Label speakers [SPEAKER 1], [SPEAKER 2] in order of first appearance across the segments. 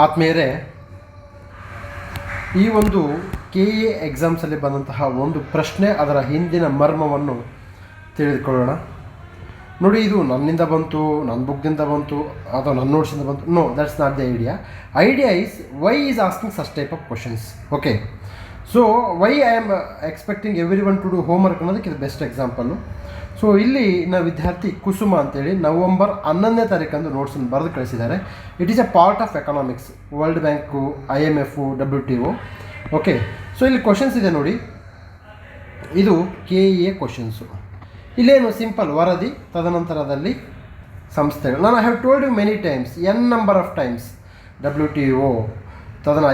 [SPEAKER 1] ಆತ್ಮೀಯರೇ, ಈ ಒಂದು KA ಎಕ್ಸಾಮ್ಸಲ್ಲಿ ಬಂದಂತಹ ಒಂದು ಪ್ರಶ್ನೆ, ಅದರ ಹಿಂದಿನ ಮರ್ಮವನ್ನು ತಿಳಿದುಕೊಳ್ಳೋಣ. ನೋಡಿ, ಇದು ನನ್ನಿಂದ ಬಂತು, ನನ್ನ ಬುಕ್ದಿಂದ ಬಂತು, ಅಥವಾ ನನ್ನ ನೋಟ್ಸಿಂದ ಬಂತು. No, that's not the idea is why is asking such type of questions. Okay, so why I am expecting everyone to do homework ಅನ್ನೋದಕ್ಕೆ ಇದು ಬೆಸ್ಟ್ ಎಕ್ಸಾಂಪಲ್ಲು. ಸೊ ಇಲ್ಲಿ ನಾವು ವಿದ್ಯಾರ್ಥಿ ಕುಸುಮ ಅಂತೇಳಿ ನವಂಬರ್ 11ನೇ ತಾರೀಕಂದು ನೋಟ್ಸನ್ನು ಬರೆದು ಕಳಿಸಿದ್ದಾರೆ. It is A part of economics, world bank, IMF, WTO. Okay, so ಇಲ್ಲಿ questions ಇದೆ ನೋಡಿ. ಇದು KA ಕ್ವಶನ್ಸು. ಇಲ್ಲೇನು ಸಿಂಪಲ್ ವರದಿ, ತದನಂತರದಲ್ಲಿ ಸಂಸ್ಥೆಗಳು. ನಾನು I have told you many times, n number of times. WTO,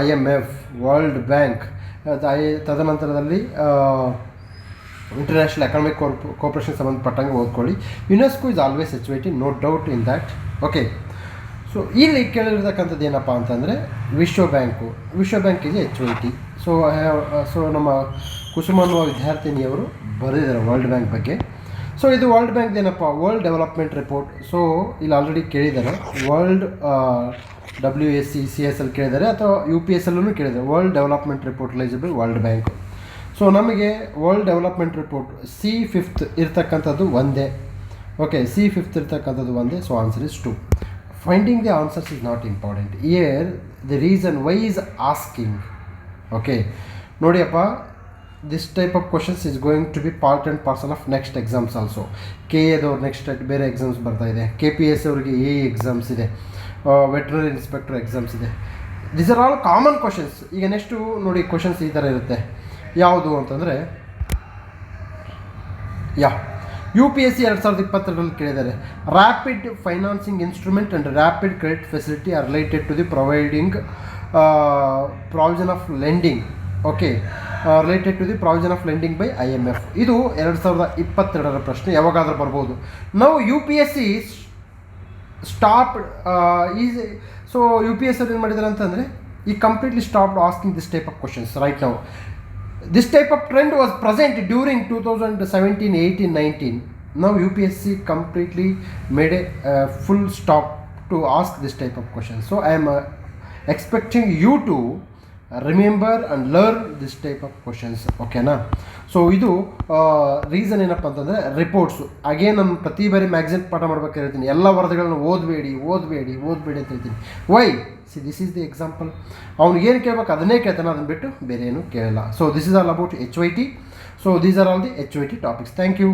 [SPEAKER 1] IMF, world bank, ತದನಂತರದಲ್ಲಿ ಇಂಟರ್ನ್ಯಾಷನಲ್ ಎಕನಾಮಿಕ್ ಕೋಆಪರೇಷನ್ ಸಂಬಂಧಪಟ್ಟಂಗೆ ಓದ್ಕೊಳ್ಳಿ. UNESCO is always HYT, no doubt in that. Okay, so ಇಲ್ಲಿ ಕೇಳಿರ್ತಕ್ಕಂಥದ್ದು ಏನಪ್ಪ ಅಂತಂದರೆ ವಿಶ್ವ ಬ್ಯಾಂಕ್ is HYT. ಸೊ ನಮ್ಮ ಕುಸುಮ ಅನ್ನುವ ವಿದ್ಯಾರ್ಥಿನಿಯವರು ಬರೆದಿದ್ದಾರೆ ವರ್ಲ್ಡ್ ಬ್ಯಾಂಕ್ ಬಗ್ಗೆ. ಸೊ ಇದು ವರ್ಲ್ಡ್ ಬ್ಯಾಂಕ್ ಏನಪ್ಪ, ವರ್ಲ್ಡ್ ಡೆವಲಪ್ಮೆಂಟ್ ರಿಪೋರ್ಟ್. ಸೊ ಇಲ್ಲಿ ಆಲ್ರೆಡಿ ಕೇಳಿದ್ದಾರೆ, ವರ್ಲ್ಡ್ WSC CSL ಕೇಳಿದ್ದಾರೆ, ಅಥವಾ UPSLೂ ಕೇಳಿದ್ದಾರೆ. World development report eligible world bank. So ನಮಗೆ ವರ್ಲ್ಡ್ ಡೆವಲಪ್ಮೆಂಟ್ ರಿಪೋರ್ಟ್ C5 ಇರ್ತಕ್ಕಂಥದ್ದು ಒಂದೇ. ಓಕೆ, C5 ಇರ್ತಕ್ಕಂಥದ್ದು ಒಂದೇ. So answer is 2. Finding the answers is not important. Here the reason why is asking. Okay, ನೋಡಿಯಪ್ಪ, this type of questions is going to B part and parcel of next exams also. KAದವ್ರು next ಬೇರೆ exams ಬರ್ತಾ ಇದೆ. KPS ಅವ್ರಿಗೆ AE exams ಇದೆ, veterinary inspector exams ಇದೆ. This are all common questions. ಈಗ next ನೋಡಿ, ಕ್ವಶನ್ಸ್ ಈ ಥರ ಇರುತ್ತೆ. ಯಾವುದು ಅಂತಂದರೆ UPSC 2022 ಕೇಳಿದ್ದಾರೆ. Rapid financing instrument and rapid credit facility are related to the provision of lending. Okay, related to the provision of lending by IMF. ಇದು 2022 ಪ್ರಶ್ನೆ, ಯಾವಾಗಾದರೂ ಬರ್ಬೋದು. ನಾವು UPSC stopped is. So UPSC ಅವ್ರು ಏನು ಮಾಡಿದ್ದಾರೆ ಅಂತಂದರೆ, ಈ completely stopped asking this type of questions right now. This type of trend was present during 2017, 18, 19. Now UPSC completely made a full stop to ask this type of questions. So I am expecting you to remember and learn this type of questions. Okay na? So ಇದು reason ಏನಪ್ಪ ಅಂತಂದರೆ reports. Again ನಾನು ಪ್ರತಿ ಬಾರಿ magazine ಪಾಠ ಮಾಡ್ಬೇಕು ಹೇಳ್ತೀನಿ, ಎಲ್ಲ ವರದಿಗಳನ್ನ ಓದಬೇಡಿ ಅಂತ ಹೇಳ್ತೀನಿ. Why? This is the example. ಅವ್ನಿಗೇನು ಕೇಳಬೇಕು ಅದನ್ನೇ ಕೇಳ್ತಾನೆ, ಅದನ್ನು ಬಿಟ್ಟು ಬೇರೆ ಏನು ಕೇಳಲ್ಲ. So this is all about HYT. So these are all the HYT topics. Thank you.